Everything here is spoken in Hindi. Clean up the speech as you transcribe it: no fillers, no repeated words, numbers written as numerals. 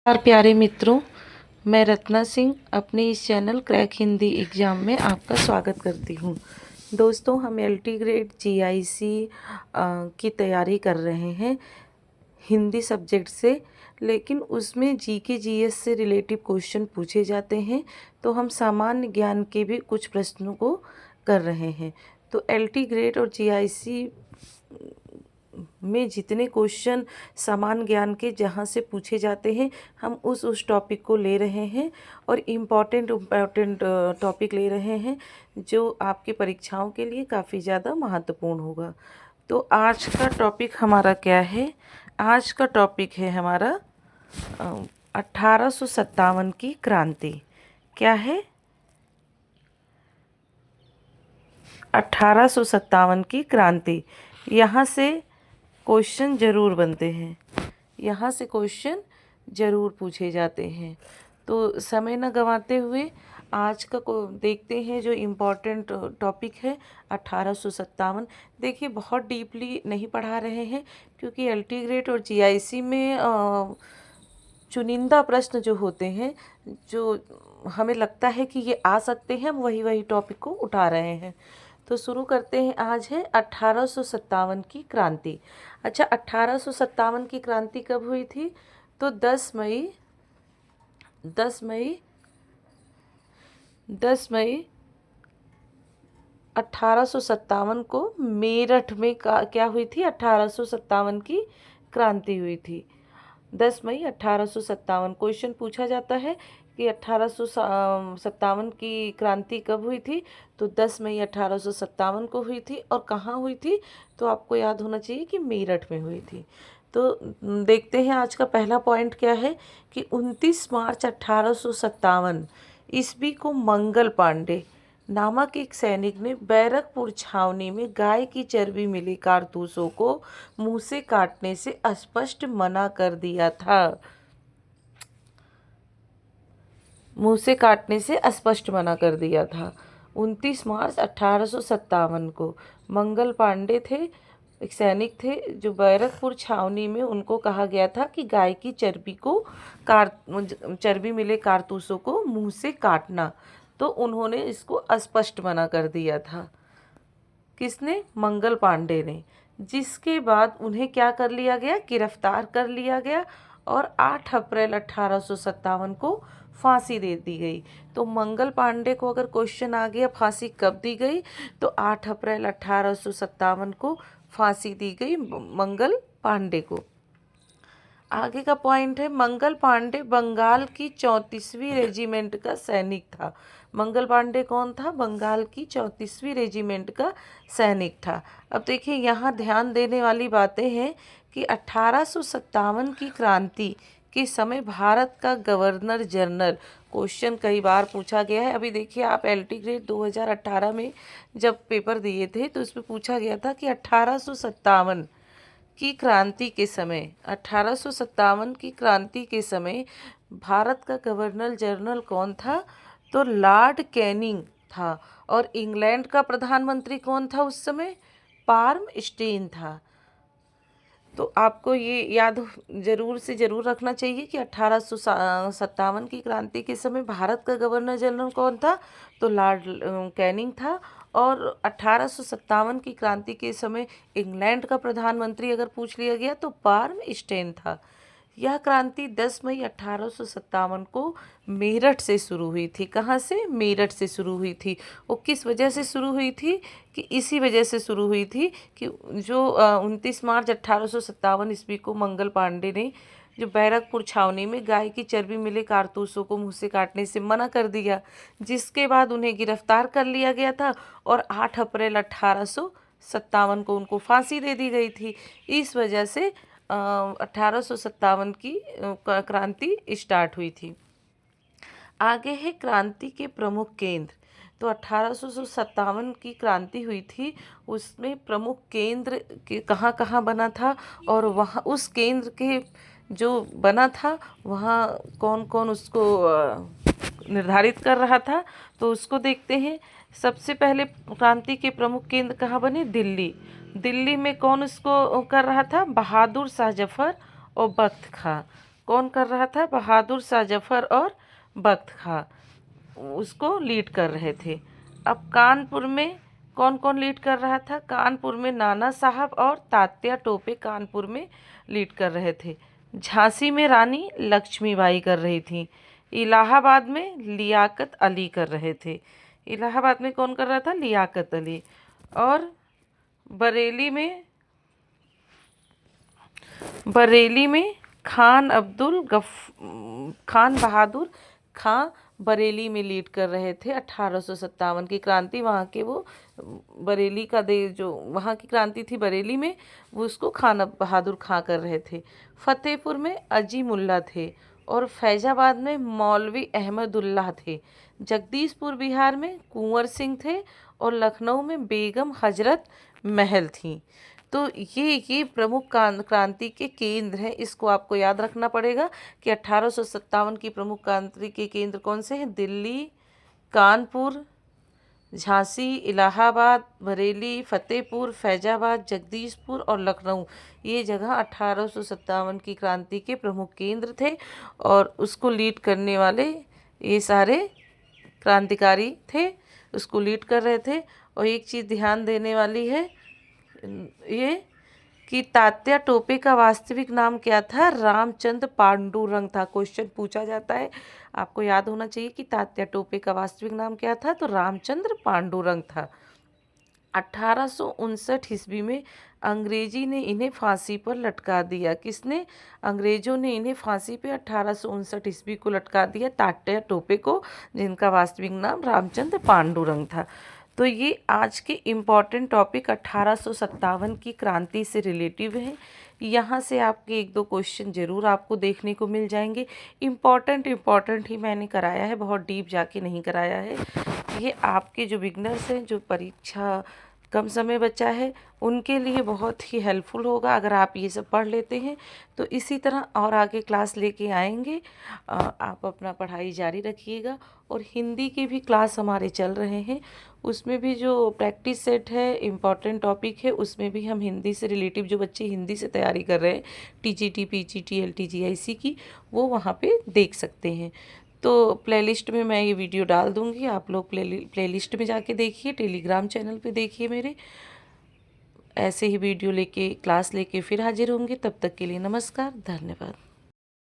नमस्कार प्यारे मित्रों, मैं रत्ना सिंह अपने इस चैनल क्रैक हिंदी एग्ज़ाम में आपका स्वागत करती हूँ। दोस्तों, हम एलटी ग्रेड जीआईसी की तैयारी कर रहे हैं हिंदी सब्जेक्ट से, लेकिन उसमें जीके जीएस से रिलेटिव क्वेश्चन पूछे जाते हैं, तो हम सामान्य ज्ञान के भी कुछ प्रश्नों को कर रहे हैं। तो एलटी ग्रेड और जीआईसी में जितने क्वेश्चन समान ज्ञान के जहाँ से पूछे जाते हैं, हम उस टॉपिक को ले रहे हैं और इम्पॉर्टेंट टॉपिक ले रहे हैं जो आपकी परीक्षाओं के लिए काफ़ी ज़्यादा महत्वपूर्ण होगा। तो आज का टॉपिक हमारा क्या है? आज का टॉपिक है हमारा 1857 की क्रांति। क्या है? 1857 की क्रांति। यहाँ से क्वेश्चन ज़रूर बनते हैं, यहाँ से क्वेश्चन ज़रूर पूछे जाते हैं। तो समय न गंवाते हुए आज का को देखते हैं जो इम्पोर्टेंट टॉपिक है 1857। देखिए, बहुत डीपली नहीं पढ़ा रहे हैं क्योंकि एलटी ग्रेड और जीआईसी में चुनिंदा प्रश्न जो होते हैं, जो हमें लगता है कि ये आ सकते हैं, हम वही टॉपिक को उठा रहे हैं। तो शुरू करते हैं। आज है 1857 की क्रांति। अच्छा, 1857 की क्रांति कब हुई थी? तो 10 मई 1857 को मेरठ में क्या हुई थी? 1857 की क्रांति हुई थी। 10 मई 1857। क्वेश्चन पूछा जाता है कि 1857 की क्रांति कब हुई थी? तो 10 मई 1857 को हुई थी। और कहाँ हुई थी? तो आपको याद होना चाहिए कि मेरठ में हुई थी। तो देखते हैं आज का पहला पॉइंट क्या है कि 29 मार्च 1857 ईस्वी को मंगल पांडे नामक एक सैनिक ने बैरकपुर छावनी में गाय की चर्बी मिली कारतूसों को मुंह से काटने से स्पष्ट मना कर दिया था। मुंह से काटने से स्पष्ट मना कर दिया था। 29 मार्च 1857 को मंगल पांडे थे, एक सैनिक थे जो बैरकपुर छावनी में, उनको कहा गया था कि गाय की चर्बी मिले कारतूसों को मुंह से काटना। तो उन्होंने इसको स्पष्ट मना कर दिया था। किसने? मंगल पांडे ने। जिसके बाद उन्हें क्या कर लिया गया? गिरफ्तार कर लिया गया और 8 अप्रैल 1857 को फांसी दे दी गई। तो मंगल पांडे को अगर क्वेश्चन आ गया फांसी कब दी गई, तो 8 अप्रैल 1857 को फांसी दी गई मंगल पांडे को। आगे का पॉइंट है, मंगल पांडे बंगाल की 34वीं रेजिमेंट का सैनिक था। मंगल पांडे कौन था? बंगाल की 34वीं रेजिमेंट का सैनिक था। अब देखिए, यहाँ ध्यान देने वाली बातें हैं कि 1857 की क्रांति के समय भारत का गवर्नर जनरल, क्वेश्चन कई बार पूछा गया है। अभी देखिए, आप एलटी ग्रेड 2018 में जब पेपर दिए थे तो उसमें पूछा गया था कि 1857 की क्रांति के समय, 1857 की क्रांति के समय भारत का गवर्नर जनरल कौन था? तो लॉर्ड कैनिंग था। और इंग्लैंड का प्रधानमंत्री कौन था उस समय? पार्म स्टेन था। तो आपको ये याद जरूर से ज़रूर रखना चाहिए कि 1857 की क्रांति के समय भारत का गवर्नर जनरल कौन था? तो लॉर्ड कैनिंग था। और 1857 की क्रांति के समय इंग्लैंड का प्रधानमंत्री अगर पूछ लिया गया तो पार्म स्टेन था। यह क्रांति 10 मई 1857 को मेरठ से शुरू हुई थी। कहाँ से? मेरठ से शुरू हुई थी। वो किस वजह से शुरू हुई थी? कि इसी वजह से शुरू हुई थी कि जो 29 मार्च 1857 ईस्वी को मंगल पांडे ने जो बैरकपुर छावनी में गाय की चर्बी मिले कारतूसों को मुंह से काटने से मना कर दिया, जिसके बाद उन्हें गिरफ्तार कर लिया गया था और 8 अप्रैल 1857 को उनको फांसी दे दी गई थी। इस वजह से 1857 की क्रांति स्टार्ट हुई थी। आगे है क्रांति के प्रमुख केंद्र। तो 1857 की क्रांति हुई थी, उसमें प्रमुख केंद्र के कहाँ कहाँ बना था और वहाँ उस केंद्र के जो बना था वहाँ कौन कौन उसको निर्धारित कर रहा था, तो उसको देखते हैं। सबसे पहले क्रांति के प्रमुख केंद्र कहाँ बने? दिल्ली। दिल्ली में कौन उसको कर रहा था? बहादुर शाह जफर और बख्त खां। कौन कर रहा था? बहादुर शाह जफर और बख्त खां उसको लीड कर रहे थे। अब कानपुर में कौन कौन लीड कर रहा था? कानपुर में नाना साहब और तात्या टोपे कानपुर में लीड कर रहे थे। झांसी में रानी लक्ष्मीबाई कर रही थी। इलाहाबाद में लियाकत अली कर रहे थे। इलाहाबाद में कौन कर रहा था? लियाकत अली। और बरेली में खान बहादुर खां बरेली में लीड कर रहे थे 1857 की क्रांति। वहाँ के वो बरेली का जो वहाँ की क्रांति थी बरेली में, वो उसको खान बहादुर खां कर रहे थे। फतेहपुर में अजीमुल्ला थे और फैजाबाद में मौलवी अहमदुल्लाह थे। जगदीशपुर बिहार में कुंवर सिंह थे और लखनऊ में बेगम हजरत महल थी। तो ये प्रमुख क्रांति के केंद्र हैं। इसको आपको याद रखना पड़ेगा कि 1857 की प्रमुख क्रांति के केंद्र कौन से हैं? दिल्ली, कानपुर, झांसी, इलाहाबाद, बरेली, फतेहपुर, फैजाबाद, जगदीशपुर और लखनऊ। ये जगह 1857 की क्रांति के प्रमुख केंद्र थे और उसको लीड करने वाले ये सारे क्रांतिकारी थे, उसको लीड कर रहे थे। और एक चीज़ ध्यान देने वाली है ये कि तात्या टोपे का वास्तविक नाम क्या था? रामचंद्र पांडुरंग था। क्वेश्चन पूछा जाता है, आपको याद होना चाहिए कि तात्या टोपे का वास्तविक नाम क्या था? तो रामचंद्र पांडुरंग था। 1859 ईस्वी में अंग्रेजी ने इन्हें फांसी पर लटका दिया। किसने? अंग्रेजों ने इन्हें फांसी पे 1859 ईस्वी को लटका दिया, तात्या टोपे को, जिनका वास्तविक नाम रामचंद्र पांडुरंग था। तो ये आज के इम्पॉर्टेंट टॉपिक 1857 की क्रांति से रिलेटिव है। यहाँ से आपके एक दो क्वेश्चन ज़रूर आपको देखने को मिल जाएंगे। इम्पॉर्टेंट ही मैंने कराया है, बहुत डीप जाके नहीं कराया है। ये आपके जो बिगनर्स हैं, जो परीक्षा कम समय बचा है, उनके लिए बहुत ही हेल्पफुल होगा अगर आप ये सब पढ़ लेते हैं। तो इसी तरह और आगे क्लास लेके आएंगे। आप अपना पढ़ाई जारी रखिएगा। और हिंदी के भी क्लास हमारे चल रहे हैं, उसमें भी जो प्रैक्टिस सेट है, इम्पॉर्टेंट टॉपिक है, उसमें भी हम हिंदी से रिलेटिव जो बच्चे हिंदी से तैयारी कर रहे हैं टीजीटी, पीजीटी, एलटीजीआईसी की, वो वहाँ पे देख सकते हैं। तो प्लेलिस्ट में मैं ये वीडियो डाल दूँगी, आप लोग प्लेलिस्ट में जाके देखिए, टेलीग्राम चैनल पे देखिए मेरे। ऐसे ही वीडियो लेके, क्लास लेके फिर हाजिर होंगे। तब तक के लिए नमस्कार, धन्यवाद।